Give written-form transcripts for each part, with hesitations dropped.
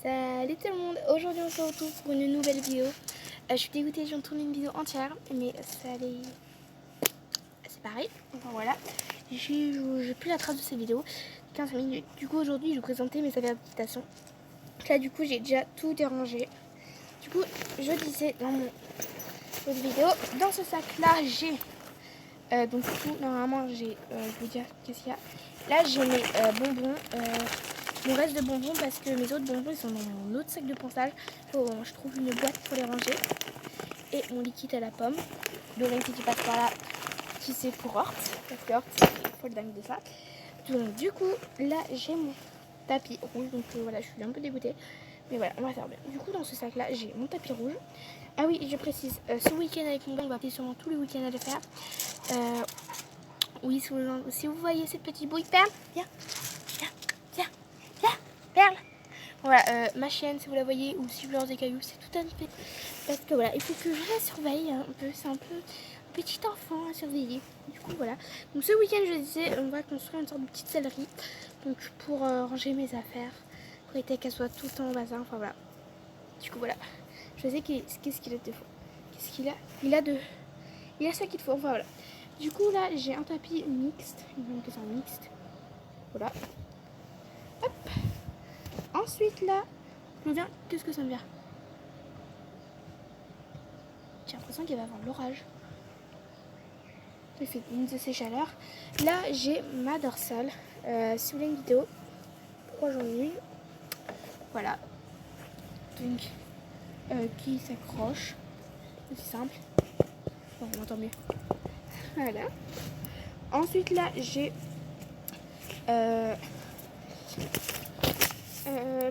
Salut tout le monde, aujourd'hui on se retrouve pour une nouvelle vidéo. Je suis dégoûtée, je viens de tourner une vidéo entière, mais ça allait... c'est pareil. Enfin voilà, j'ai plus la trace de cette vidéo, 15 minutes. Du coup aujourd'hui je vais vous présenter mes affaires d'équitation. Là du coup j'ai déjà tout dérangé. Du coup je disais dans mon autre vidéo, dans ce sac là j'ai... donc tout, normalement j'ai... je vais vous dire qu'est-ce qu'il y a. Là j'ai mes bonbons... mon reste de bonbons parce que mes autres bonbons ils sont dans mon autre sac de ponçage. Je trouve une boîte pour les ranger. Et mon liquide à la pomme. Dorine si tu passes par là, qui c'est pour Hort. Parce que Hort c'est folle dingue de ça. Donc du coup là j'ai mon tapis rouge. Donc voilà, je suis un peu dégoûtée. Mais voilà, on va faire bien. Du coup dans ce sac là j'ai mon tapis rouge. Ah oui, je précise, ce week-end avec mon gars on va passer sûrement tous les week-ends à le faire. Oui, si vous voyez cette petite bouille, Perle, viens. Perle. Voilà, ma chienne, si vous la voyez, ou si je leur des cailloux, c'est tout un fait. Parce que voilà, il faut que je la surveille un peu. C'est un peu un petit enfant à surveiller. Du coup, voilà. Donc ce week-end, je disais, on va construire une sorte de petite sellerie. Donc pour ranger mes affaires, pour éviter qu'elles soient tout le temps au bazar. Enfin voilà. Du coup, voilà. Je sais qu'est-ce qu'il a de défaut. Qu'est-ce qu'il a Il a ce qu'il faut. Enfin voilà. Du coup, là, j'ai un tapis mixte. Il me semble que c'est un mixte. Voilà. Hop. Ensuite là, je me viens, qu'est-ce que ça me vient? J'ai l'impression qu'il va y avoir de l'orage. Il fait une de ces chaleurs. Là j'ai ma dorsale. Si vous voulez une vidéo, pourquoi j'en ai une? Voilà. Donc qui s'accroche. C'est simple. Bon, on entend mieux. Voilà. Ensuite là j'ai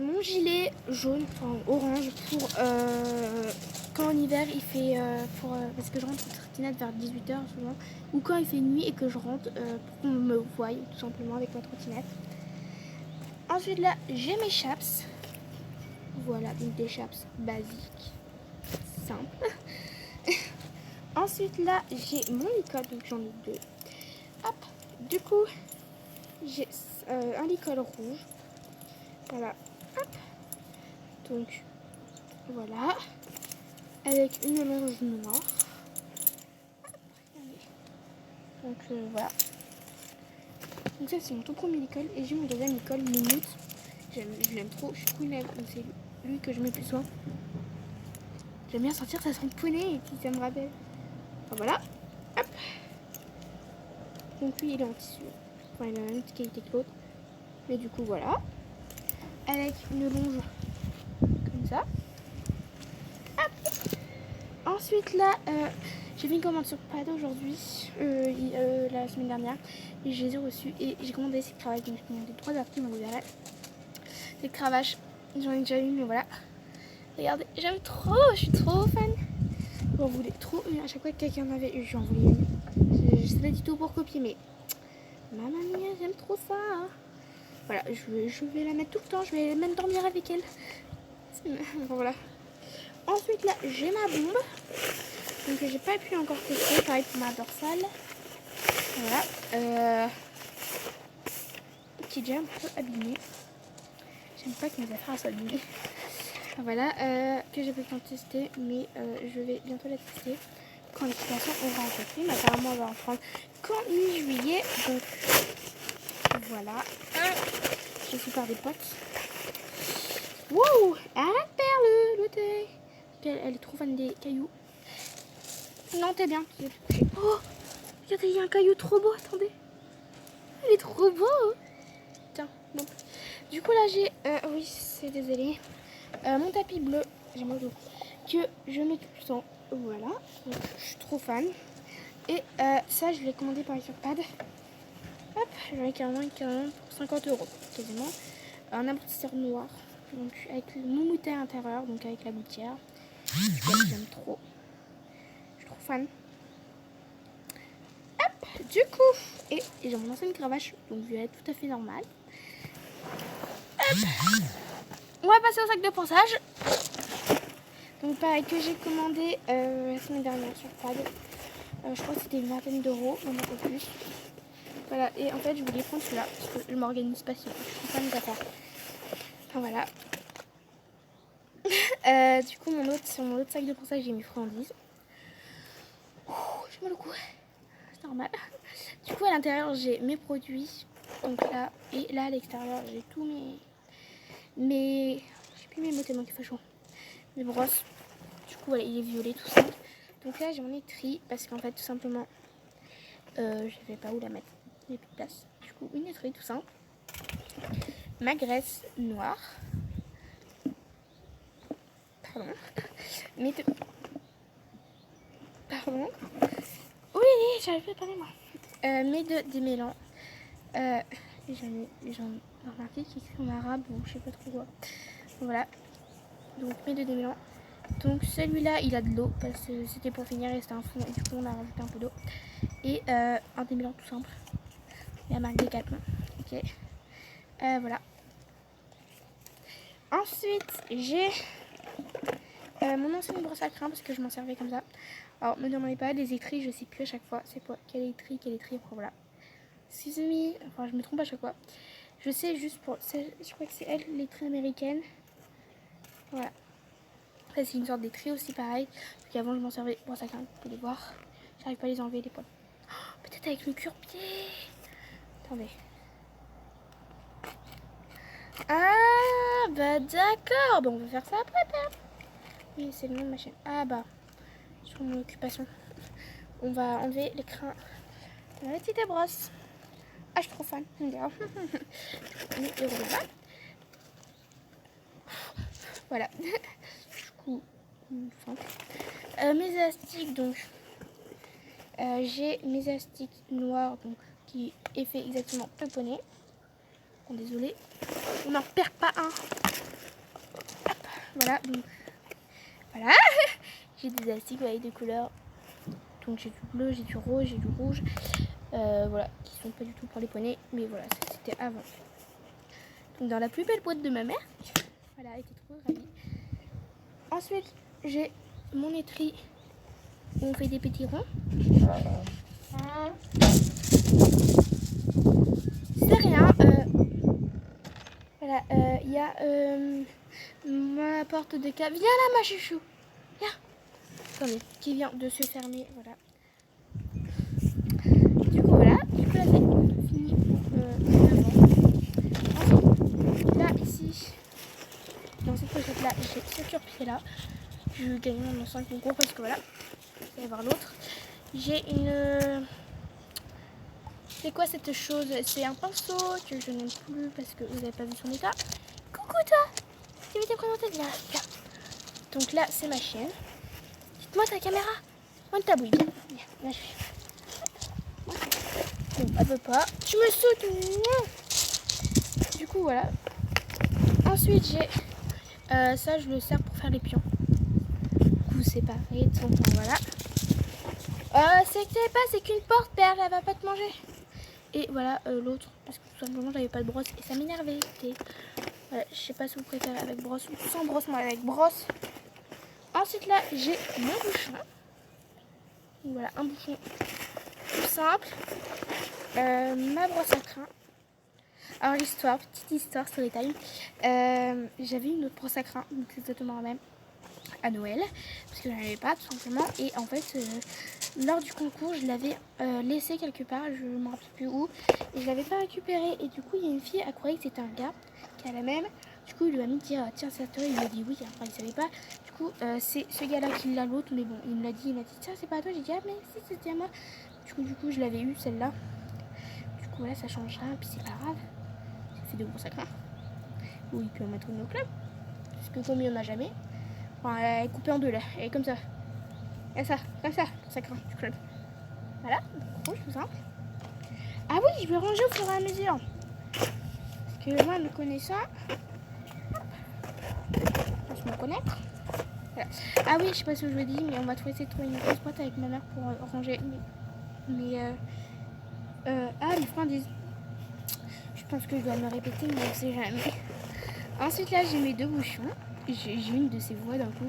mon gilet jaune, enfin orange, pour quand en hiver il fait, parce que je rentre en trottinette vers 18h souvent, ou quand il fait nuit et que je rentre pour qu'on me voie tout simplement avec ma trottinette. Ensuite là j'ai mes chaps, voilà, donc des chaps basiques, simples. Ensuite là j'ai mon licol, donc j'en ai deux. Hop, du coup j'ai un licol rouge. Voilà, hop, donc voilà, avec une longe noire. Donc voilà. Donc ça c'est mon tout premier licol et j'ai mon deuxième licol, Moumout. Je l'aime trop, je suis queen, donc c'est lui que je mets plus soin. J'aime bien sentir ça sent poney et puis ça me rappelle. Enfin voilà, hop. Donc lui il est en tissu, enfin il a la même qualité que l'autre. Mais du coup voilà. Avec une longe comme ça. Hop. Ensuite là, j'ai fait une commande sur Pad aujourd'hui, la semaine dernière, et je les ai reçus et j'ai commandé ces cravaches. Donc j'ai commandé 3 articles, vous verrez. Ces cravaches, j'en ai déjà eu, mais voilà. Regardez, j'aime trop, je suis trop fan. J'en voulais trop une, à chaque fois que quelqu'un en avait eu, j'en voulais une. Je sais pas du tout pour copier, mais maman mia, j'aime trop ça. Voilà, je vais la mettre tout le temps, je vais même dormir avec elle. Bon, voilà. Ensuite là, j'ai ma bombe. Donc j'ai pas pu encore tester, pareil pour ma dorsale. Voilà. Qui est déjà un peu abîmé. J'aime pas que mes affaires soient abîmées. Voilà, que j'ai pas pu en tester, mais je vais bientôt la tester quand l'équitation aura rencontré. Mais apparemment, on va en prendre qu'en mi-juillet. Donc voilà. Je suis par des potes. Wow! Arrête, Perle, l'autre. Elle est trop fan des cailloux. Non, t'es bien. Oh! Regardez, il y a un caillou trop beau, attendez. Il est trop beau. Tiens, bon. Du coup, là, j'ai... oui, c'est désolé. Mon tapis bleu, j'aime beaucoup, que je mets tout le temps. Voilà. Donc, je suis trop fan. Et ça, je l'ai commandé par sur Pad. Hop, j'en ai carrément pour 50 €, quasiment. Un amortisseur noir. Donc, avec le moumouté à l'intérieur, donc avec la gouttière. J'aime trop. Je suis trop fan. Hop, du coup, et j'ai mon ancienne cravache, donc je vais être tout à fait normale. Hop. On va passer au sac de ponçage. Donc pareil que j'ai commandé la semaine dernière sur Pad. Je crois que c'était une vingtaine d'euros, non un peu plus. Voilà, et en fait je voulais prendre celui-là, parce que je m'organise pas si je prends pas mes affaires. Enfin voilà. Du coup, sur mon autre sac de ponçage, j'ai mis friandises. J'ai mal au cou. C'est normal. Du coup, à l'intérieur, j'ai mes produits. Donc là, et là, à l'extérieur, j'ai tous mes... Je sais plus mes mots tellement qu'il fait chaud. Mes brosses. Du coup, voilà, il est violet, tout ça. Donc là, j'en ai tri parce qu'en fait, tout simplement, je savais pas où la mettre. Il n'y a plus de place. Du coup, une étrie, tout simple. Ma graisse noire. Pardon. Pardon. Oui, j'arrive pas à parler moi. Mes deux démêlants. J'en ai remarqué qui écrit en arabe ou je sais pas trop quoi. Voilà. Donc mes deux démêlants. Donc celui-là, il a de l'eau parce que c'était pour finir et c'était un fond et du coup on a rajouté un peu d'eau. Et un démêlant tout simple. Il y a marque Decathlon. Ok. Voilà. Ensuite, j'ai mon ancienne brosse à crème parce que je m'en servais comme ça. Alors, me demandez pas, les étris, je sais plus à chaque fois. C'est quoi quel étri, enfin, voilà. Sesame, enfin, je me trompe à chaque fois. Je sais juste pour. Je crois que c'est elle, l'étri américaine. Voilà. Après, c'est une sorte d'étri aussi, pareil. Parce qu'avant, je m'en servais brosse à crème. Vous pouvez les voir. J'arrive pas à les enlever, les poils. Oh, peut-être avec le cure-pied. Attendez. Ah, bah d'accord. Bon, on va faire ça après, père. Oui, c'est le nom de ma chaîne. Ah, bah. Sur mon occupation. On va enlever l'écran de la petite brosse. Ah, je suis trop fan. Voilà. Du coup, mes élastiques, donc. J'ai mes élastiques noirs, donc qui est fait exactement le poney. Bon, désolé. On n'en perd pas un. Hop, voilà, donc. Voilà. J'ai des élastiques avec des couleurs. Donc j'ai du bleu, j'ai du rose, j'ai du rouge. Voilà, qui sont pas du tout pour les poignets, mais voilà, ça c'était avant. Donc dans la plus belle boîte de ma mère. Voilà, elle était trop ravie. Ensuite, j'ai mon étri où on fait des petits ronds. C'est rien. Voilà, il y a ma porte de cave. Viens là, ma chouchou. Viens. Attendez, qui vient de se fermer, voilà. Du coup, voilà, du coup là c'est fini pour ensuite, là, ici, dans cette pochette là, j'ai ce cure-pied là. Je gagne mon ancien concours parce que voilà, vous allez voir l'autre. J'ai une... C'est quoi cette chose? C'est un pinceau que je n'aime plus parce que vous n'avez pas vu son état. Coucou toi! Tu veux te présenter? Viens, viens. Donc là, c'est ma chienne. Dites-moi ta caméra. Monte ta bouille. Viens, là je suis. Bon, elle veut pas. Tu me sautes. Du coup, voilà. Ensuite, j'ai ça, je le sers pour faire les pions. Du coup, c'est pareil. Donc, voilà. C'est que pas, c'est qu'une porte, Perle, elle va pas te manger. Et voilà l'autre, parce que tout simplement, j'avais pas de brosse et ça m'énervait. Voilà, je sais pas si vous préférez avec brosse ou sans brosse, moi avec brosse. Ensuite, là, j'ai mon bouchon. Voilà, un bouchon tout simple. Ma brosse à crin. Alors l'histoire, petite histoire, story time. J'avais une autre brosse à crin, donc c'est exactement la même, à Noël, parce que je n'en avais pas tout simplement. Et en fait, lors du concours, je l'avais laissée quelque part, je ne me rappelle plus où, et je l'avais pas récupérée. Et du coup, il y a une fille, elle croyait que c'était un gars qui a la même. Du coup, il lui a mis de dire tiens, c'est à toi. Il lui a dit oui, enfin, il savait pas. Du coup, c'est ce gars-là qui l'a, l'autre, mais bon, il me l'a dit, tiens, c'est pas à toi. J'ai dit ah, mais si, c'était à moi. Du coup, je l'avais eu celle-là. Du coup, là, ça change rien, et puis c'est pas grave. C'est de grosses sacrins. Ou il peut en mettre une au club. Parce que comme il n'y en a jamais. Enfin, elle est coupée en deux là. Elle est comme ça. Et ça, comme ça, pour sacrin du club. Voilà, rouge tout simple. Ah oui, je vais ranger au fur et à mesure. Parce que moi, me connaissant, on se me connaître. Voilà. Ah oui, je sais pas si je vous l'ai dit, mais on va essayer de trouver une grosse boîte avec ma mère pour ranger. Ah, les friandises. Je pense que je dois me répéter, mais on sait jamais. Ensuite, là, j'ai mes deux bouchons. J'ai une de ces voix d'un coup.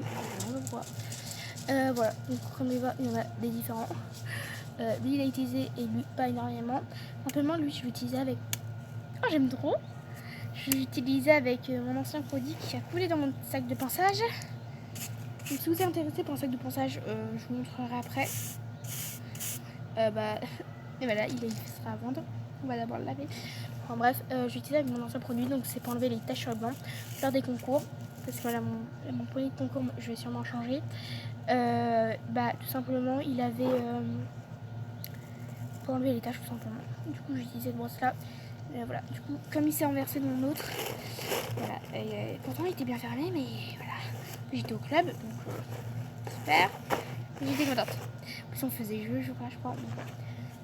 Voilà, donc comme il y en a des différents. Lui, il a utilisé et lui, pas énormément. Simplement, lui, je l'utilisais avec. Oh, j'aime trop. Je l'utilisais avec mon ancien produit qui a coulé dans mon sac de pinçage. Donc si vous êtes intéressé par un sac de ponçage, je vous montrerai après. Et voilà, il sera à vendre. On va d'abord le laver. Enfin bref, j'utilise avec mon ancien produit, donc c'est pour enlever les taches sur le blanc, faire des concours, parce que voilà, mon poney de concours, je vais sûrement changer. Tout simplement, il avait pour enlever les taches tout simplement. Du coup, j'utilisais cette brosse là. Voilà, du coup, comme il s'est renversé de mon autre, voilà, pourtant il était bien fermé, mais voilà, j'étais au club, donc super, j'étais contente. En plus, on faisait jeu, je crois.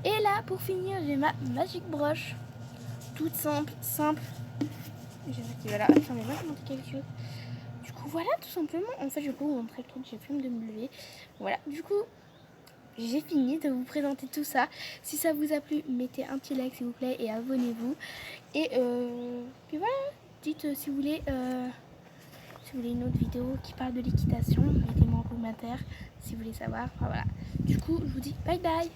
Et là, pour finir, j'ai ma Magic Brush, toute simple. J'ai vu qu'il va là. Attendez, moi je vais montrer quelque chose. Du coup, voilà, tout simplement. En fait, je peux vous montrer le truc, j'ai flemme de me lever. Voilà, du coup, j'ai fini de vous présenter tout ça. Si ça vous a plu, mettez un petit like s'il vous plaît et abonnez-vous. Et puis voilà, dites si vous voulez une autre vidéo qui parle de l'équitation, mettez-moi en commentaire si vous voulez savoir. Enfin, voilà. Du coup, je vous dis bye bye.